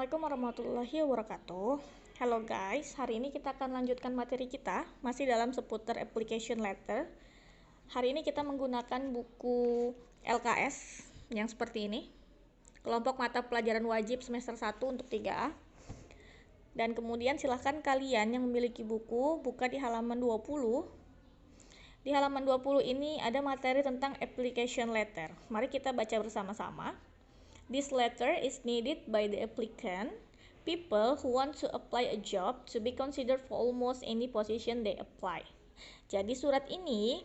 Assalamualaikum warahmatullahi wabarakatuh. Halo guys, hari ini kita akan lanjutkan materi kita, masih dalam seputar application letter. Hari ini kita menggunakan buku LKS yang seperti ini, kelompok mata pelajaran wajib semester 1 untuk 3A. Dan kemudian silahkan kalian yang memiliki buku, buka di halaman 20. Di halaman 20 ini ada materi tentang application letter. Mari kita baca bersama-sama. This letter is needed by the applicant, people who want to apply a job to be considered for almost any position they apply. Jadi surat ini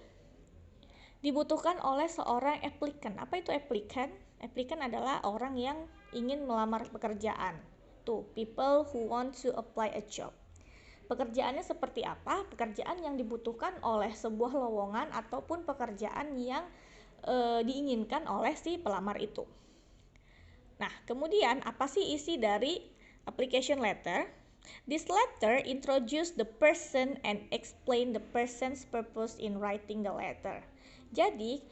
dibutuhkan oleh seorang applicant. Apa itu applicant? Applicant adalah orang yang ingin melamar pekerjaan. Tuh, people who want to apply a job. Pekerjaannya seperti apa? Pekerjaan yang dibutuhkan oleh sebuah lowongan ataupun pekerjaan yang diinginkan oleh si pelamar itu. Nah, kemudian apa sih isi dari application letter? This letter introduce the person and explain the person's purpose in writing the letter. Jadi,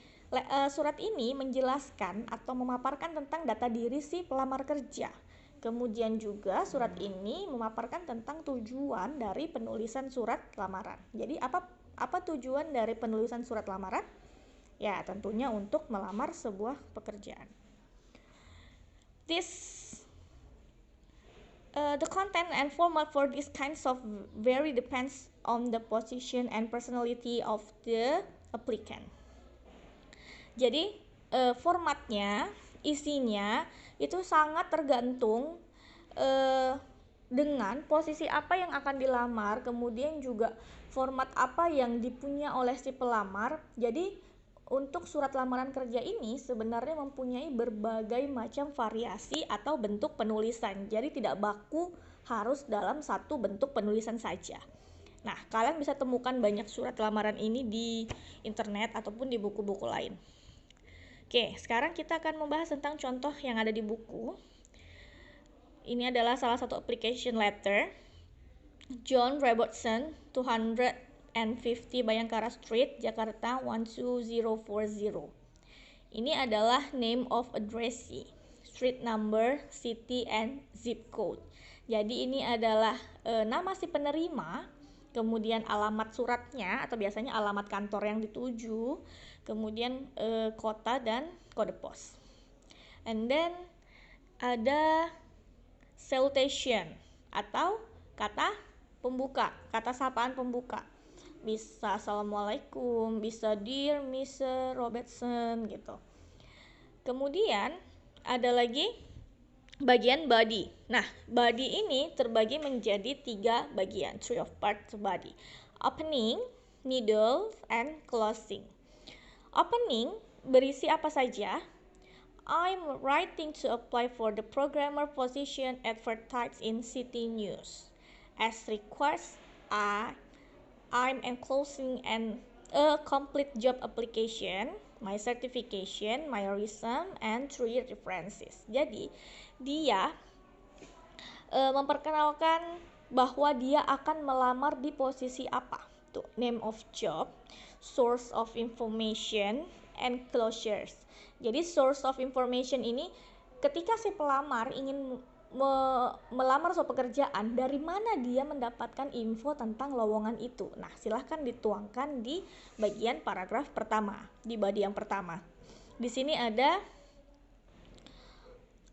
surat ini menjelaskan atau memaparkan tentang data diri si pelamar kerja. Kemudian juga surat ini memaparkan tentang tujuan dari penulisan surat lamaran. Jadi, apa tujuan dari penulisan surat lamaran? Ya, tentunya untuk melamar sebuah pekerjaan. The content and format for this kinds of vary depends on the position and personality of the applicant. Jadi formatnya, isinya itu sangat tergantung dengan posisi apa yang akan dilamar, kemudian juga format apa yang dipunya oleh si pelamar. Jadi untuk surat lamaran kerja ini sebenarnya mempunyai berbagai macam variasi atau bentuk penulisan. Jadi tidak baku harus dalam satu bentuk penulisan saja. Nah, kalian bisa temukan banyak surat lamaran ini di internet ataupun di buku-buku lain. Oke, sekarang kita akan membahas tentang contoh yang ada di buku. Ini adalah salah satu application letter. John Robertson, 250 Bayangkara Street, Jakarta 12040. Ini adalah name of addressee, street number, city, and zip code. Jadi ini adalah nama si penerima, kemudian alamat suratnya atau biasanya alamat kantor yang dituju, kemudian kota dan kode pos. And then ada salutation atau kata pembuka, kata sapaan pembuka. Bisa assalamualaikum, bisa dear Mr. Robertson gitu. Kemudian ada lagi bagian body. Nah, body ini terbagi menjadi 3 bagian, 3 of parts body. Opening, middle, and closing. Opening berisi apa saja? I'm writing to apply for the programmer position advertised in City News. As request, I'm enclosing a complete job application, my certification, my resume, and 3 references. Jadi, dia memperkenalkan bahwa dia akan melamar di posisi apa. Tuh, name of job, source of information, and closures. Jadi, source of information ini ketika si pelamar ingin melamar suatu pekerjaan, dari mana dia mendapatkan info tentang lowongan itu. Nah, silahkan dituangkan di bagian paragraf pertama, di body yang pertama. Di sini ada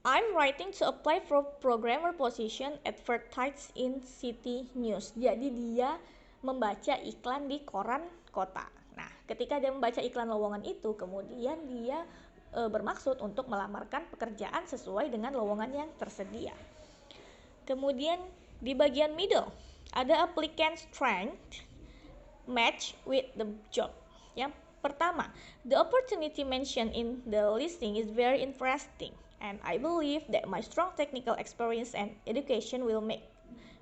I'm writing to apply for programmer position advertised in City News. Jadi dia membaca iklan di koran kota. Nah, ketika dia membaca iklan lowongan itu, kemudian dia bermaksud untuk melamarkan pekerjaan sesuai dengan lowongan yang tersedia. Kemudian di bagian middle ada applicant strength match with the job. Yang pertama, the opportunity mentioned in the listing is very interesting and I believe that my strong technical experience and education will make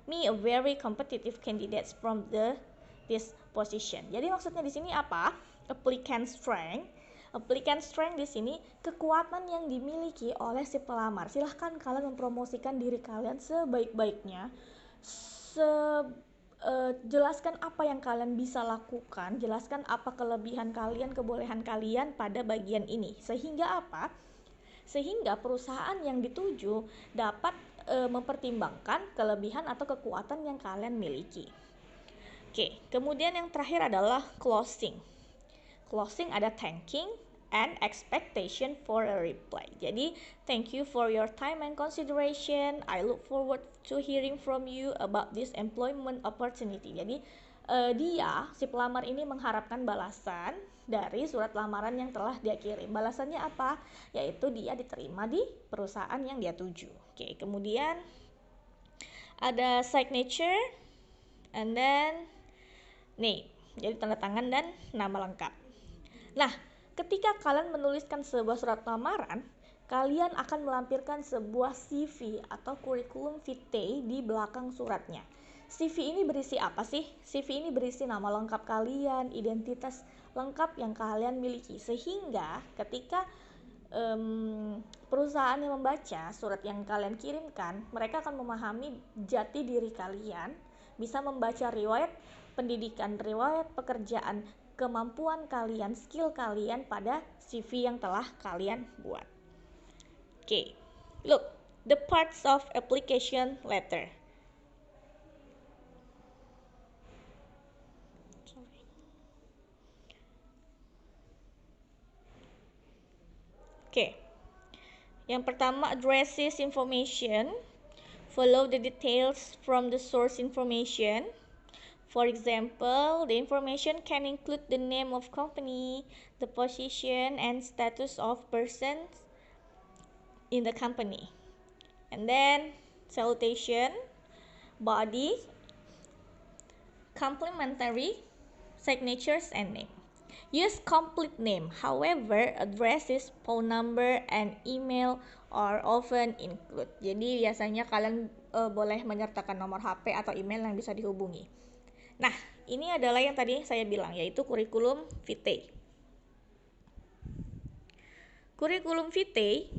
me a very competitive candidate from this position. Jadi maksudnya di sini apa? Applicant strength. Applicant strength di sini kekuatan yang dimiliki oleh si pelamar. Silahkan kalian mempromosikan diri kalian sebaik-baiknya. Jelaskan apa yang kalian bisa lakukan, jelaskan apa kelebihan kalian, kebolehan kalian pada bagian ini. Sehingga apa? sehingga perusahaan yang dituju dapat mempertimbangkan kelebihan atau kekuatan yang kalian miliki. Oke, kemudian yang terakhir adalah closing. Closing ada thanking and expectation for a reply. Jadi, thank you for your time and consideration. I look forward to hearing from you about this employment opportunity. Jadi, si pelamar ini mengharapkan balasan dari surat lamaran yang telah dia kirim. Balasannya apa? Yaitu dia diterima di perusahaan yang dia tuju. Oke, kemudian ada signature and then name. Jadi tanda tangan dan nama lengkap. Nah, ketika kalian menuliskan sebuah surat lamaran, kalian akan melampirkan sebuah CV atau curriculum vitae di belakang suratnya. CV ini berisi apa sih? CV ini berisi nama lengkap kalian, identitas lengkap yang kalian miliki, sehingga ketika perusahaan yang membaca surat yang kalian kirimkan, mereka akan memahami jati diri kalian, bisa membaca riwayat pendidikan, riwayat pekerjaan, kemampuan kalian, skill kalian pada CV yang telah kalian buat. Oke, look, the parts of application letter. Oke, yang pertama addresses information, follow the details from the source information. For example, the information can include the name of company, the position and status of persons in the company. And then salutation, body, complimentary, signatures and name. Use complete name. However, addresses, phone number, and email are often included. Jadi biasanya kalian boleh menyertakan nomor HP atau email yang bisa dihubungi. Nah, ini adalah yang tadi saya bilang, yaitu curriculum vitae. Curriculum vitae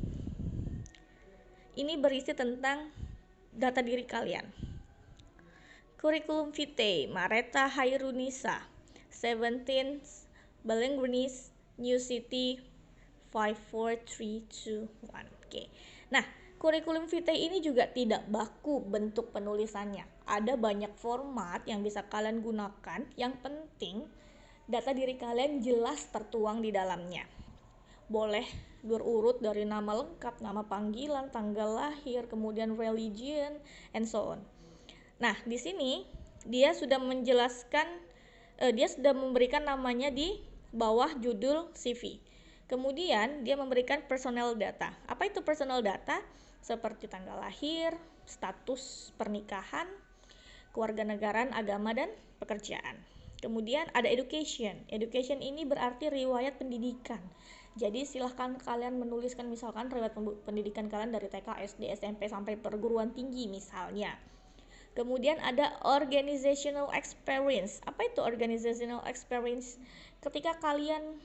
ini berisi tentang data diri kalian. Curriculum vitae, Mareta Hairunisa, 17th Balengrinis, New City, 54321. Oke. Nah, curriculum vitae ini juga tidak baku bentuk penulisannya. Ada banyak format yang bisa kalian gunakan. Yang penting data diri kalian jelas tertuang di dalamnya. Boleh berurut dari nama lengkap, nama panggilan, tanggal lahir, kemudian religion, and so on. Nah, di sini dia sudah menjelaskan, dia sudah memberikan namanya di bawah judul CV. Kemudian dia memberikan personal data. Apa itu personal data? Seperti tanggal lahir, status pernikahan, kewarganegaraan, agama, dan pekerjaan. Kemudian ada education. Education ini berarti riwayat pendidikan. Jadi silahkan kalian menuliskan misalkan riwayat pendidikan kalian dari TK, SD, SMP sampai perguruan tinggi misalnya. Kemudian ada organizational experience. Apa itu organizational experience? Ketika kalian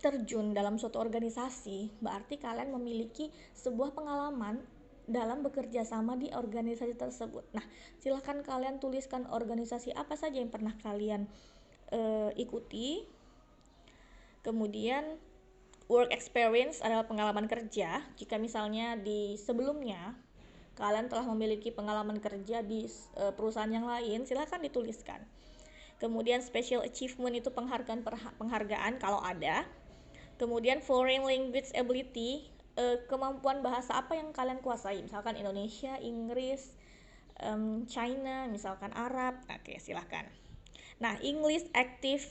terjun dalam suatu organisasi, berarti kalian memiliki sebuah pengalaman dalam bekerja sama di organisasi tersebut. Nah, silahkan kalian tuliskan organisasi apa saja yang pernah kalian ikuti. Kemudian work experience adalah pengalaman kerja. Jika misalnya di sebelumnya kalian telah memiliki pengalaman kerja di perusahaan yang lain, silahkan dituliskan. Kemudian special achievement itu penghargaan kalau ada. Kemudian foreign language ability, kemampuan bahasa apa yang kalian kuasai, misalkan Indonesia, Inggris, China, misalkan Arab. Oke, silahkan. Nah, English active,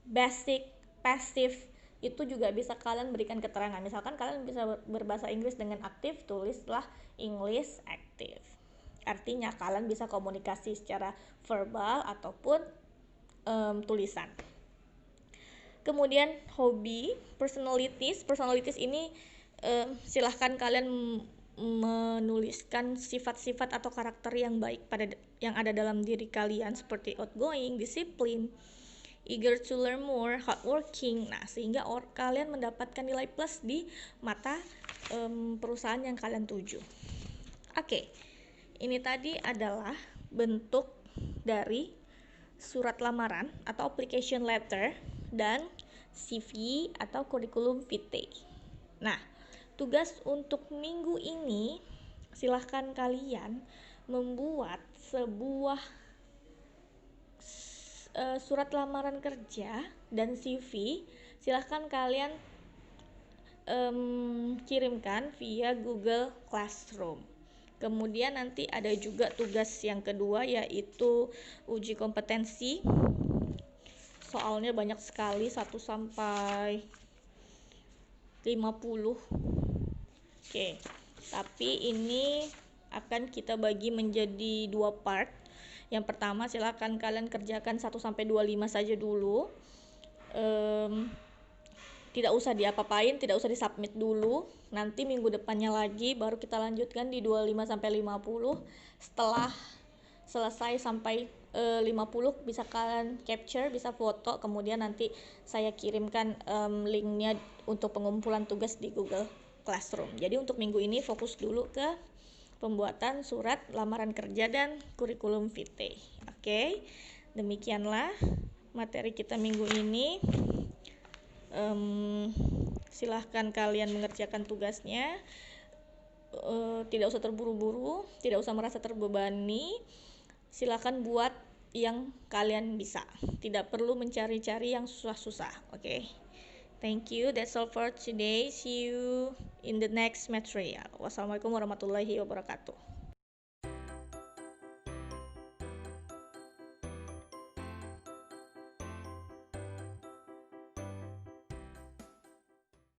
basic, passive itu juga bisa kalian berikan keterangan. Misalkan kalian bisa berbahasa Inggris dengan aktif, tulislah English active. Artinya kalian bisa komunikasi secara verbal ataupun tulisan. Kemudian hobi, personalities ini silahkan kalian menuliskan sifat-sifat atau karakter yang baik yang ada dalam diri kalian, seperti outgoing, disiplin, eager to learn more, hardworking. Nah, sehingga kalian mendapatkan nilai plus di mata perusahaan yang kalian tuju. Oke, ini tadi adalah bentuk dari surat lamaran atau application letter dan CV atau curriculum vitae. Nah, Tugas untuk minggu ini, silahkan kalian membuat sebuah surat lamaran kerja dan CV. Silahkan kalian kirimkan via Google Classroom. Kemudian nanti ada juga tugas yang kedua, yaitu uji kompetensi. Soalnya banyak sekali, 1 sampai 50. Oke, tapi ini akan kita bagi menjadi 2 part. Yang pertama, silakan kalian kerjakan 1 sampai 25 saja dulu. Tidak usah diapa-apain, tidak usah disubmit dulu. Nanti minggu depannya lagi baru kita lanjutkan di 25 sampai 50. Setelah selesai sampai 50 bisa kalian capture, bisa foto, kemudian nanti saya kirimkan linknya untuk pengumpulan tugas di Google Classroom. Jadi untuk minggu ini fokus dulu ke pembuatan surat lamaran kerja dan kurikulum vitae. Oke, demikianlah materi kita minggu ini. Silahkan kalian mengerjakan tugasnya, tidak usah terburu-buru, tidak usah merasa terbebani. Silahkan buat yang kalian bisa, tidak perlu mencari-cari yang susah-susah. Oke. Thank you, that's all for today. See you in the next material. Wassalamualaikum warahmatullahi wabarakatuh.